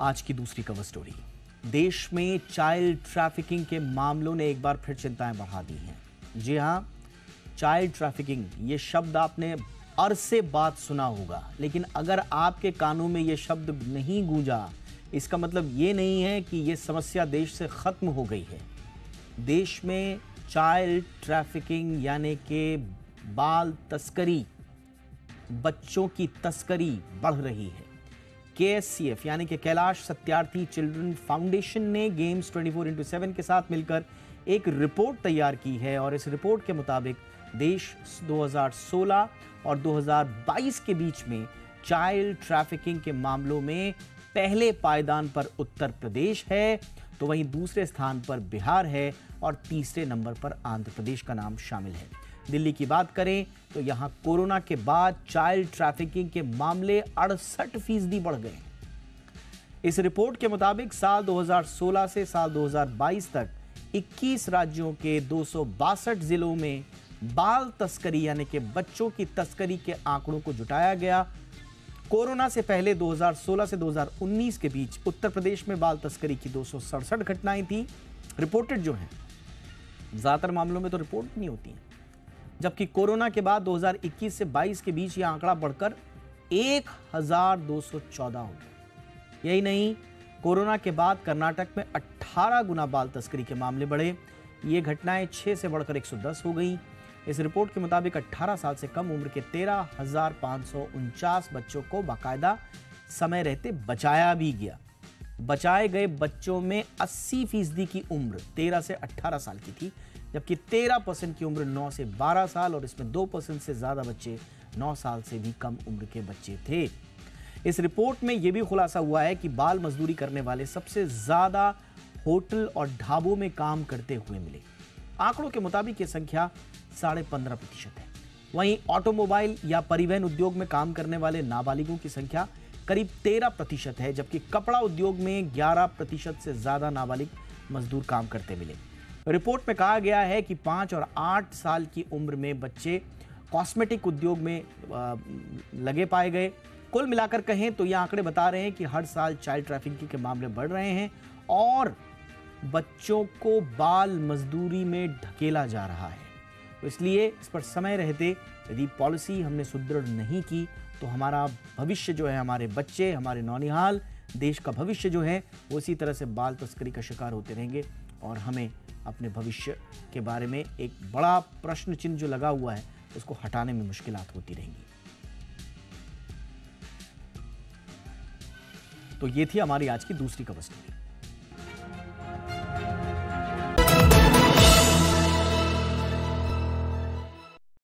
आज की दूसरी कवर स्टोरी। देश में चाइल्ड ट्रैफिकिंग के मामलों ने एक बार फिर चिंताएं बढ़ा दी हैं। जी हां, चाइल्ड ट्रैफिकिंग ये शब्द आपने अरसे बाद सुना होगा, लेकिन अगर आपके कानों में ये शब्द नहीं गूंजा, इसका मतलब ये नहीं है कि ये समस्या देश से खत्म हो गई है। देश में चाइल्ड ट्रैफिकिंग यानी कि बाल तस्करी, बच्चों की तस्करी बढ़ रही है। KSCF यानी कि कैलाश सत्यार्थी चिल्ड्रन फाउंडेशन ने गेम्स 24x7 के साथ मिलकर एक रिपोर्ट तैयार की है और इस रिपोर्ट के मुताबिक देश 2016 और 2022 के बीच में चाइल्ड ट्रैफिकिंग के मामलों में पहले पायदान पर उत्तर प्रदेश है, तो वहीं दूसरे स्थान पर बिहार है और तीसरे नंबर पर आंध्र प्रदेश का नाम शामिल है। दिल्ली की बात करें तो यहां कोरोना के बाद चाइल्ड ट्रैफिकिंग के मामले 68% बढ़ गए। इस रिपोर्ट के मुताबिक साल 2016 से साल 2022 तक 21 राज्यों के 262 जिलों में बाल तस्करी यानी कि बच्चों की तस्करी के आंकड़ों को जुटाया गया। कोरोना से पहले 2016 से 2019 के बीच उत्तर प्रदेश में बाल तस्करी की 267 घटनाएं थी रिपोर्टेड जो हैं। ज्यादातर मामलों में तो रिपोर्ट नहीं होती हैं, जबकि कोरोना के बाद 2021 से 22 के बीच यह आंकड़ा बढ़कर 1214 हो गया। यही नहीं, कोरोना के बाद कर्नाटक में 18 गुना बाल तस्करी के मामले बढ़े। ये घटनाएं 6 से बढ़कर 110 हो गई। इस रिपोर्ट के मुताबिक 18 साल से कम उम्र के 13,549 बच्चों को बाकायदा समय रहते बचाया भी गया। बचाए गए बच्चों में 80% की उम्र 13 से 18 साल की थी, जबकि 13% की उम्र 9 से 12 साल और इसमें 2% से ज्यादा बच्चे 9 साल से भी कम उम्र के बच्चे थे। इस रिपोर्ट में यह भी खुलासा हुआ है कि बाल मजदूरी करने वाले सबसे ज्यादा होटल और ढाबों में काम करते हुए मिले। आंकड़ों के मुताबिक यह संख्या 15.5% है। वहीं ऑटोमोबाइल या परिवहन उद्योग में काम करने वाले नाबालिगों की संख्या करीब 13% है, जबकि कपड़ा उद्योग में 11% से ज्यादा नाबालिग मजदूर काम करते मिले। रिपोर्ट में कहा गया है कि 5 और 8 साल की उम्र में बच्चे कॉस्मेटिक उद्योग में लगे पाए गए। कुल मिलाकर कहें तो ये आंकड़े बता रहे हैं कि हर साल चाइल्ड ट्रैफिकिंग के मामले बढ़ रहे हैं और बच्चों को बाल मजदूरी में ढकेला जा रहा है। तो इसलिए इस पर समय रहते यदि पॉलिसी हमने सुदृढ़ नहीं की तो हमारा भविष्य जो है, हमारे बच्चे, हमारे नौनिहाल, देश का भविष्य जो है, वो इसी तरह से बाल तस्करी का शिकार होते रहेंगे और हमें अपने भविष्य के बारे में एक बड़ा प्रश्न चिन्ह जो लगा हुआ है उसको हटाने में मुश्किलात होती रहेंगी। तो ये थी हमारी आज की दूसरी कवर स्टोरी।